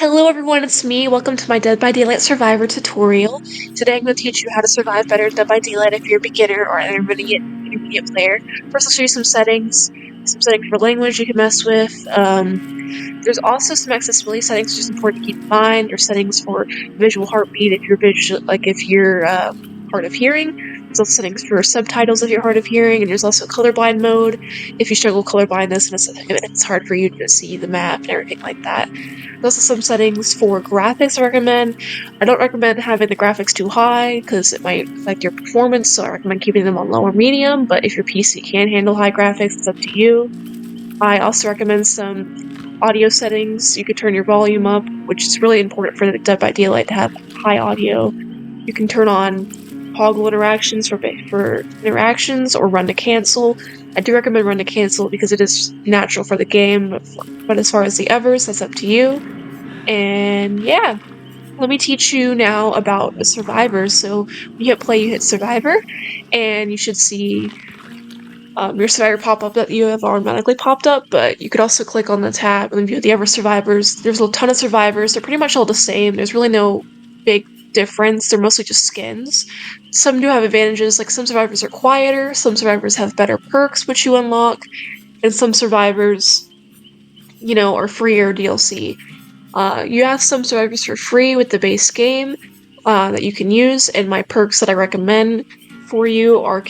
Hello everyone, it's me. Welcome to my Dead by Daylight Survivor tutorial. Today I'm going to teach you how to survive better in Dead by Daylight if you're a beginner or an intermediate player. First I'll show you some settings for language you can mess with. There's also some accessibility settings which is important to keep in mind. There's settings for visual heartbeat if you're hard of hearing. There's also settings for subtitles if you're hard of hearing, and there's also colorblind mode if you struggle with colorblindness and it's hard for you to see the map and everything like that. There's also some settings for graphics I recommend. I don't recommend having the graphics too high because it might affect your performance, so I recommend keeping them on low or medium, but if your PC can handle high graphics, it's up to you. I also recommend some audio settings. You could turn your volume up, which is really important for the Dead by Daylight to have high audio. You can turn on toggle interactions for interactions or run to cancel. I do recommend run to cancel because it is natural for the game, but as far as the others, that's up to you. And yeah, let me teach you now about a survivor. So when you hit play, you hit survivor, and you should see your survivor pop up that you have automatically popped up, but you could also click on the tab and view the other survivors. There's a ton of survivors. They're pretty much all the same. There's really no big difference. They're mostly just skins. Some do have advantages, like some survivors are quieter, some survivors have better perks which you unlock, and some survivors, are freer DLC. You have some survivors for free with the base game that you can use, and my perks that I recommend for you are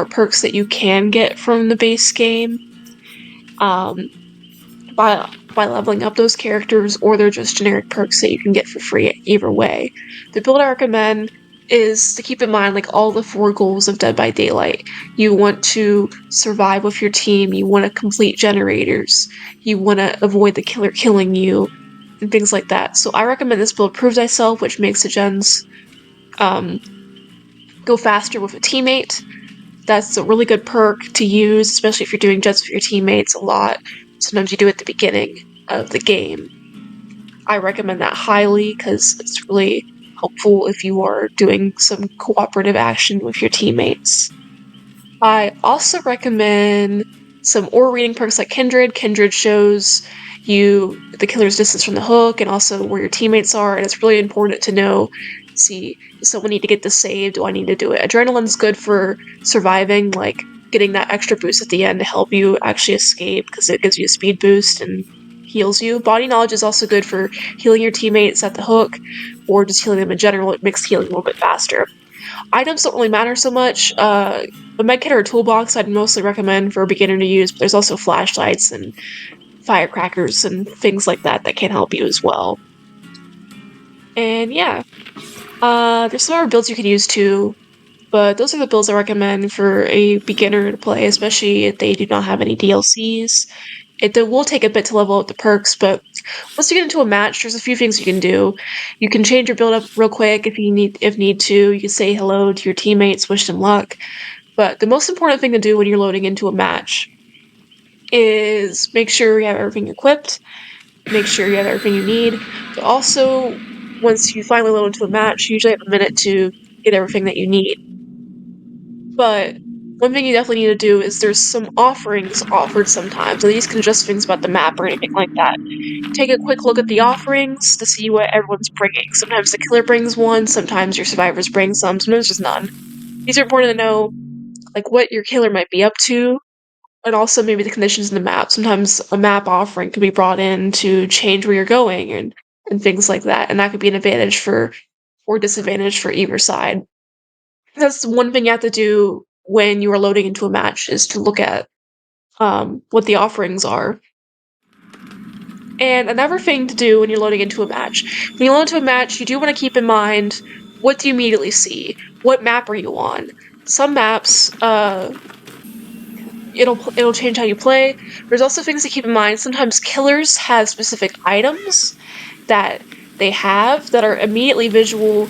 perks that you can get from the base game um, by leveling up those characters, or they're just generic perks that you can get for free either way. The build I recommend is to keep in mind like all the 4 goals of Dead by Daylight. You want to survive with your team, you want to complete generators, you want to avoid the killer killing you, and things like that. So I recommend this build Prove Thyself, which makes the gens go faster with a teammate. That's a really good perk to use, especially if you're doing gens with your teammates a lot. Sometimes you do it at the beginning of the game. I recommend that highly because it's really helpful if you are doing some cooperative action with your teammates. I also recommend some aura reading perks like Kindred. Kindred shows you the killer's distance from the hook and also where your teammates are, and it's really important to know, see, does someone need to get this saved? Do I need to do it? Adrenaline's good for surviving, like getting that extra boost at the end to help you actually escape because it gives you a speed boost and heals you. Body knowledge is also good for healing your teammates at the hook or just healing them in general. It makes healing a little bit faster. Items don't really matter so much. A medkit or a toolbox I'd mostly recommend for a beginner to use, but there's also flashlights and firecrackers and things like that that can help you as well. And yeah, there's some other builds you could use too, but those are the builds I recommend for a beginner to play, especially if they do not have any DLCs. It will take a bit to level up the perks, but once you get into a match, there's a few things you can do. You can change your build up real quick if need to. You can say hello to your teammates, wish them luck. But the most important thing to do when you're loading into a match is make sure you have everything equipped, make sure you have everything you need, but also, once you finally load into a match, you usually have a minute to get everything that you need. But one thing you definitely need to do is there's some offerings offered sometimes, and these can adjust things about the map or anything like that. Take a quick look at the offerings to see what everyone's bringing. Sometimes the killer brings one, sometimes your survivors bring some, sometimes there's none. These are important to know, like what your killer might be up to, and also maybe the conditions in the map. Sometimes a map offering can be brought in to change where you're going and things like that, and that could be an advantage for or disadvantage for either side. That's one thing you have to do when you are loading into a match, is to look at what the offerings are. And another thing to do when you're loading into a match, when you load into a match, you do want to keep in mind, what do you immediately see? What map are you on? Some maps, it'll change how you play. There's also things to keep in mind. Sometimes killers have specific items that they have that are immediately visual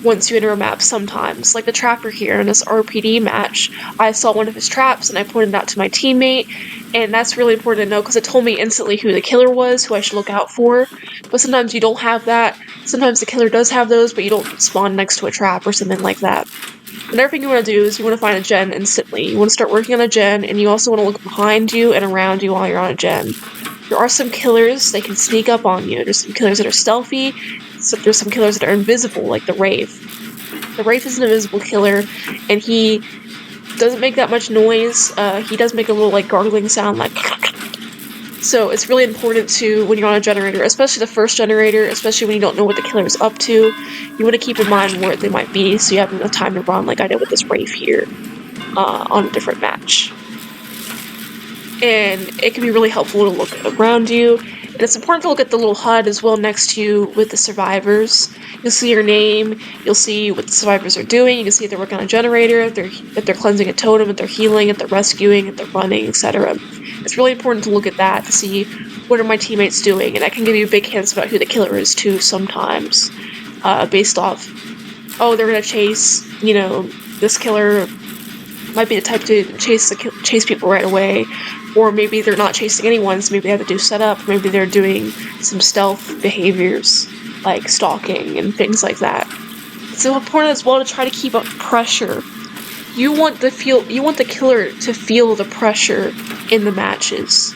once you enter a map sometimes. Like the trapper here in this RPD match, I saw one of his traps and I pointed it out to my teammate, and that's really important to know because it told me instantly who the killer was, who I should look out for. But sometimes you don't have that. Sometimes the killer does have those, but you don't spawn next to a trap or something like that. Another thing you want to do is you want to find a gen instantly. You want to start working on a gen, and you also want to look behind you and around you while you're on a gen. There are some killers that can sneak up on you. There's some killers that are stealthy. So there's some killers that are invisible, like the Wraith. The Wraith is an invisible killer, and he doesn't make that much noise. He does make a little like gargling sound, like. So it's really important to, when you're on a generator, especially the first generator, especially when you don't know what the killer is up to, you want to keep in mind where they might be so you have enough time to run, like I did with this Wraith here, on a different match. And it can be really helpful to look around you. And it's important to look at the little HUD as well next to you with the survivors. You'll see your name, you'll see what the survivors are doing, you can see if they're working on a generator, if they're cleansing a totem, if they're healing, if they're rescuing, if they're running, etc. It's really important to look at that to see what are my teammates doing, and that can give you big hints about who the killer is too sometimes, based off, oh, they're gonna chase, this killer might be the type to chase people right away, or maybe they're not chasing anyone, so maybe they have to do setup, maybe they're doing some stealth behaviors, like stalking and things like that. It's so important as well to try to keep up pressure. You want the killer to feel the pressure in the matches.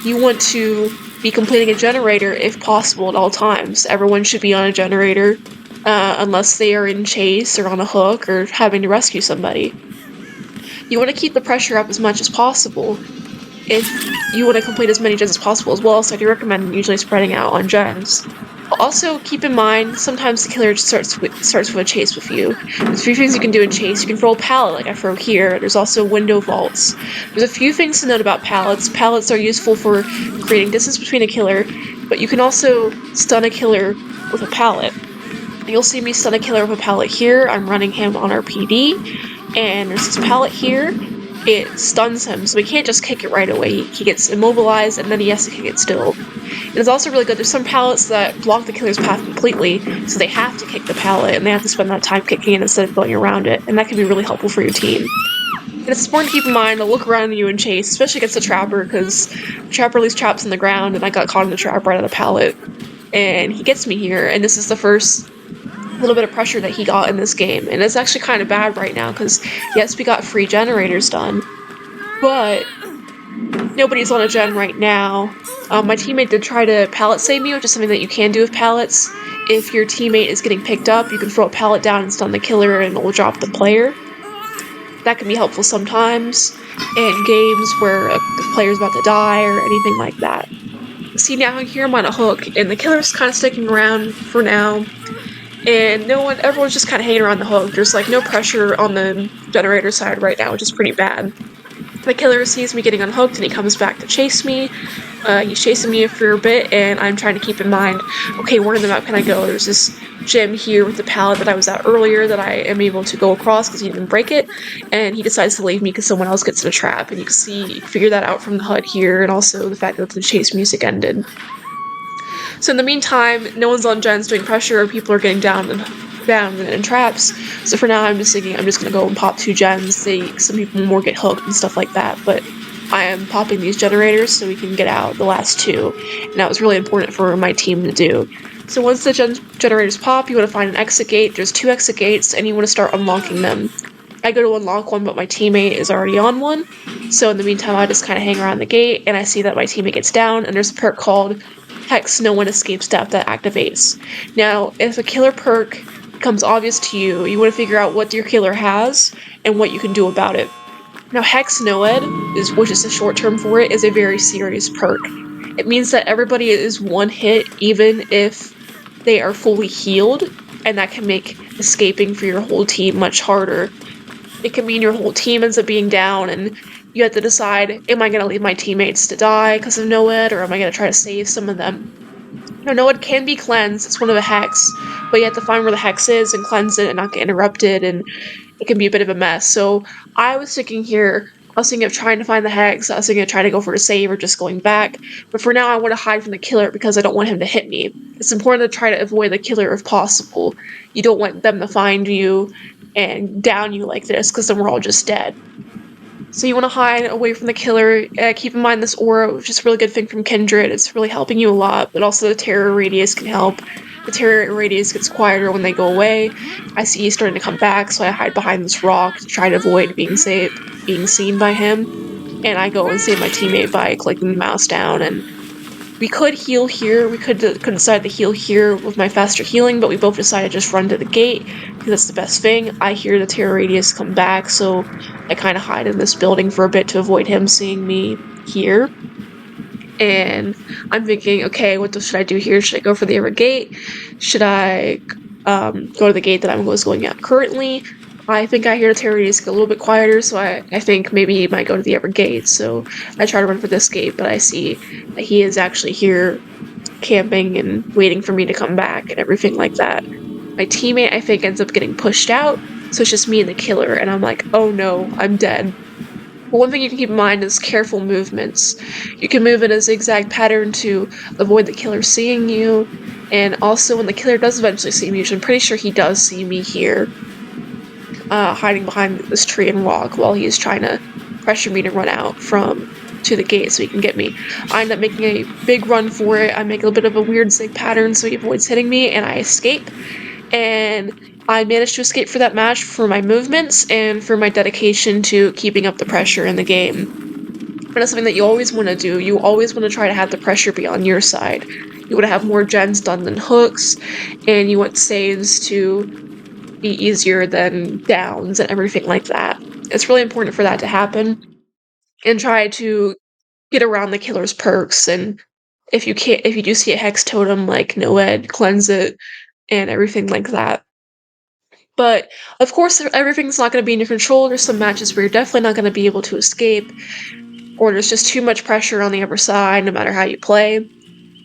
You want to be completing a generator if possible at all times. Everyone should be on a generator, unless they are in chase or on a hook or having to rescue somebody. You want to keep the pressure up as much as possible if you want to complete as many gens as possible as well, so I do recommend usually spreading out on gens. Also, keep in mind, sometimes the killer starts with a chase with you. There's a few things you can do in chase. You can throw a pallet, like I throw here. There's also window vaults. There's a few things to note about pallets. Pallets are useful for creating distance between a killer, but you can also stun a killer with a pallet. You'll see me stun a killer with a pallet here. I'm running him on our PD, and there's this pallet here. It stuns him, so he can't just kick it right away. He gets immobilized, and then he has to kick it still. And it's also really good. There's some pallets that block the killer's path completely, so they have to kick the pallet, and they have to spend that time kicking it instead of going around it, and that can be really helpful for your team. And it's important to keep in mind to look around you and chase, especially against the trapper, because the trapper leaves traps in the ground, and I got caught in the trap right on a pallet. And he gets me here, and this is the first little bit of pressure that he got in this game. And it's actually kind of bad right now, because yes, we got free generators done, but nobody's on a gen right now. My teammate did try to pallet save me, which is something that you can do with pallets. If your teammate is getting picked up, you can throw a pallet down and stun the killer, and it will drop the player. That can be helpful sometimes in games where a player's about to die or anything like that. See, now here I'm on a hook, and the killer's kind of sticking around for now. And everyone's just kind of hanging around the hook. There's like no pressure on the generator side right now, which is pretty bad. The killer sees me getting unhooked and he comes back to chase me. He's chasing me for a bit, and I'm trying to keep in mind, okay, where in the map can I go? There's this gym here with the pallet that I was at earlier that I am able to go across because he didn't break it, and he decides to leave me because someone else gets in a trap. And you can figure that out from the HUD here, and also the fact that the chase music ended. So in the meantime, no one's on gens doing pressure, people are getting down in traps. So for now, I'm just thinking I'm just gonna go and pop 2 gens. Some people more get hooked and stuff like that, but I am popping these generators so we can get out the last 2, and that was really important for my team to do. So once the generators pop, you want to find an exit gate. There's 2 exit gates, and you want to start unlocking them. I go to unlock one, but my teammate is already on one. So in the meantime, I just kind of hang around the gate, and I see that my teammate gets down, and there's a perk called Hex No One Escapes Death that activates. Now, if a killer perk becomes obvious to you, you want to figure out what your killer has and what you can do about it. Now, Hex Noed, which is the short term for it, is a very serious perk. It means that everybody is one hit even if they are fully healed, and that can make escaping for your whole team much harder. It can mean your whole team ends up being down, and you have to decide, am I going to leave my teammates to die because of Noed, or am I going to try to save some of them? Now, Noed can be cleansed, it's one of the hex, but you have to find where the hex is and cleanse it and not get interrupted, and it can be a bit of a mess. So I was thinking here, I was thinking of trying to find the hex, I was thinking of trying to go for a save or just going back, but for now I want to hide from the killer because I don't want him to hit me. It's important to try to avoid the killer if possible. You don't want them to find you and down you like this, because then we're all just dead. So you want to hide away from the killer. Keep in mind this aura, which is a really good thing from Kindred. It's really helping you a lot, but also the terror radius can help. The terror radius gets quieter when they go away. I see he's starting to come back, so I hide behind this rock to try to avoid being seen by him. And I go and save my teammate by clicking the mouse down and We could heal here. We could decide to heal here with my faster healing, but we both decided to just run to the gate because that's the best thing. I hear the terror radius come back, so I kind of hide in this building for a bit to avoid him seeing me here. And I'm thinking, okay, should I do here? Should I go for the other gate? Should I go to the gate that I was going at currently? I think I hear the terror radius get a little bit quieter, so I think maybe he might go to the other gate. So I try to run for this gate, but I see that he is actually here camping and waiting for me to come back and everything like that. My teammate, I think, ends up getting pushed out, so it's just me and the killer, and I'm like, oh no, I'm dead. But one thing you can keep in mind is careful movements. You can move in a zigzag pattern to avoid the killer seeing you, and also when the killer does eventually see me, which I'm pretty sure he does see me here, hiding behind this tree and rock while he is trying to pressure me to run out to the gate so he can get me. I end up making a big run for it. I make a bit of a weird zig pattern so he avoids hitting me, and I escape. And I managed to escape for that match for my movements and for my dedication to keeping up the pressure in the game. And that's something that you always want to do. You always want to try to have the pressure be on your side. You want to have more gens done than hooks, and you want saves to be easier than downs and everything like that. It's really important for that to happen, and try to get around the killer's perks. And if you do see a hex totem, like Noed, cleanse it and everything like that. But of course, everything's not going to be in your control. There's some matches where you're definitely not going to be able to escape, or there's just too much pressure on the other side, no matter how you play.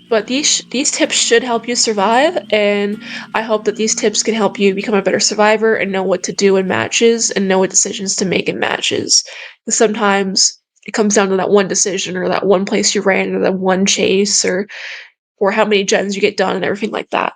But these tips should help you survive, and I hope that these tips can help you become a better survivor and know what to do in matches and know what decisions to make in matches. Because sometimes it comes down to that one decision or that one place you ran or that one chase or how many gens you get done and everything like that.